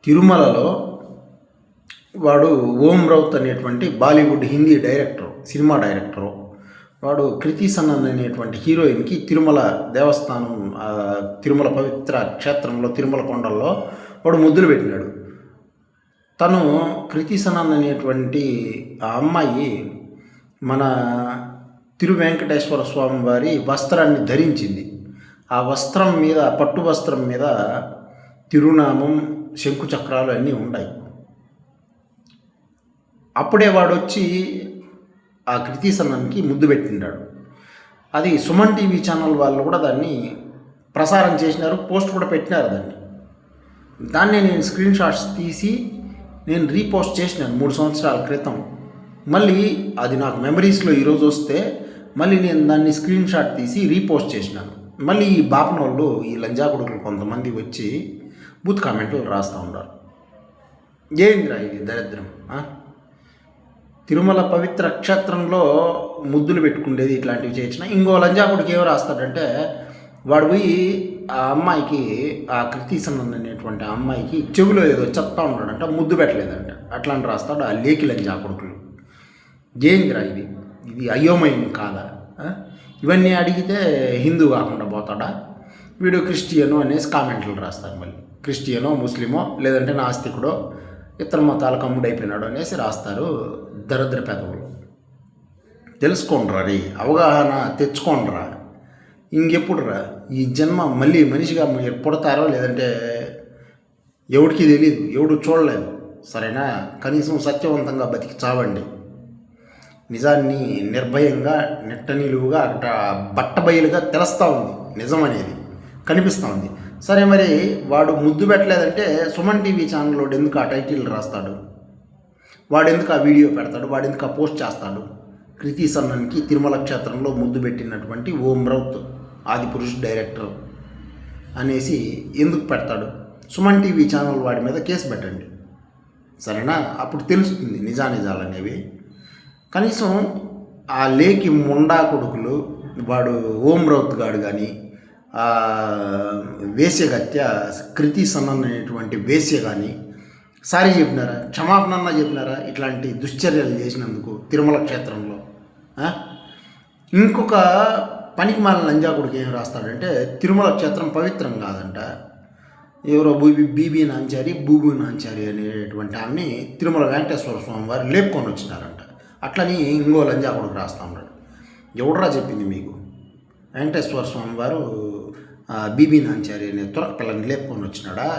తిరుమలలో వాడు ఓం రౌత్ అనేటువంటి Bollywood Hindi director, cinema director. వాడు కృతి సనన్ అనేటువంటి హీరోయిన్కి తిరుమల దేవస్థానం, తిరుమల పవిత్ర క్షేత్రంలో తిరుమల కొండల్లో వాడు ముద్దులు పెట్టినాడు. తను కృతి సనన్ అనేటువంటి ఆ అమ్మాయి మన తిరు వెంకటేశ్వర స్వామి వారి వస్త్రాన్ని ధరించింది. ఆ వస్త్రం మీద, పట్టు వస్త్రం మీద తిరునామం, శంకుచక్రాలు అన్నీ ఉన్నాయి. అప్పుడే వాడు వచ్చి ఆ కృతి సనన్కి ముద్దు పెట్టిండాడు. అది సుమన్ టీవీ ఛానల్ వాళ్ళు కూడా దాన్ని ప్రసారం చేసినారు, పోస్ట్ కూడా పెట్టినారు. దాన్నే నేను స్క్రీన్ షాట్స్ తీసి నేను రీపోస్ట్ చేసినాను 3 సంవత్సరాల క్రితం. మళ్ళీ అది నాకు మెమరీస్లో ఈరోజు వస్తే మళ్ళీ నేను దాన్ని స్క్రీన్ షాట్ తీసి రీపోస్ట్ చేసినాను. మళ్ళీ ఈ బాపనోళ్ళు, ఈ లంజాకుడుకులు కొంతమంది వచ్చి బూత్ కామెంట్లు రాస్తూ ఉన్నారు. ఏందిరా ఇది దరిద్రం? తిరుమల పవిత్ర క్షేత్రంలో ముద్దులు పెట్టుకుండేది ఇట్లాంటివి చేయించిన. ఇంకో లంజాకుడికి ఏమో రాస్తాడంటే, వాడు పోయి ఆ అమ్మాయికి, ఆ కృతి సనన్ అనేటువంటి ఆ అమ్మాయికి చెవిలో ఏదో చెప్తా ఉన్నాడంట, ముద్దు పెట్టలేదంట. అట్లాంటి రాస్తాడు ఆ లేకి లంజాకుడుకులు. ఏందిరా ఇది? ఇది అయోమయం కాదా? ఇవన్నీ అడిగితే హిందూ కాకుండా పోతాడా వీడు? క్రిస్టియను అనేసి కామెంట్లు రాస్తారు. మళ్ళీ క్రిస్టియనో, ముస్లిమో, లేదంటే నాస్తికుడో, ఇతర మతాలకు అమ్ముడైపోయినాడు అనేసి రాస్తారు దరిద్ర పెదవులు. తెలుసుకోండిరా రీ, అవగాహన తెచ్చుకోండిరా. ఇంకెప్పుడురా ఈ జన్మ మళ్ళీ మనిషిగా మీరు పుడతారో లేదంటే ఎవడికి తెలియదు, ఎవడు చూడలేదు. సరేనా? కనీసం సత్యవంతంగా బతికి చావండి. నిజాన్ని నిర్భయంగా, నిట్టనిలువుగా, బట్టబయలుగా తెలుస్తూ ఉంది. నిజం అనేది కనిపిస్తూ ఉంది. సరే, మరి వాడు ముద్దు పెట్టలేదంటే సుమన్ టీవీ ఛానల్లో ఎందుకు ఆ టైటిల్ రాస్తాడు? వాడు ఎందుకు ఆ వీడియో పెడతాడు? వాడు ఎందుకు ఆ పోస్ట్ చేస్తాడు? కృతి సనన్కి తిరుమల క్షేత్రంలో ముద్దు పెట్టినటువంటి ఓం రౌత్ ఆదిపురుష్ డైరెక్టర్ అనేసి ఎందుకు పెడతాడు? సుమన్ టీవీ ఛానల్ వాడి మీద కేసు పెట్టండి. సరేనా? అప్పుడు తెలుస్తుంది నిజానిజాలు అనేవి. కనీసం ఆ లేకి ముండా కొడుకులు, వాడు ఓం రౌత్ గాడు కానీ, వేశ్యగత్య కృతి సనన్ అనేటువంటి వేశ్య కానీ సారీ చెప్పినారా? క్షమాపణ చెప్పినారా ఇట్లాంటి దుశ్చర్యలు చేసినందుకు తిరుమల క్షేత్రంలో? ఇంకొక పనికి మాలిన లంజాకుడికి ఏం రాస్తాడంటే, తిరుమల క్షేత్రం పవిత్రం కాదంట. ఎవరో బీబీ నాంచారి, బూబీ నాంచారి అనేటువంటి ఆమెని తిరుమల వెంకటేశ్వర స్వామి వారు లేపుకొని వచ్చినారంట. అట్లని ఇంకో లంజాకుడికి రాస్తా ఉన్నాడు. ఎవడరా చెప్పింది మీకు? వెంకటేశ్వర స్వామి వారు బీబీ నాంచారి అనే తురక పిల్లని లేపుకొని వచ్చినాడా?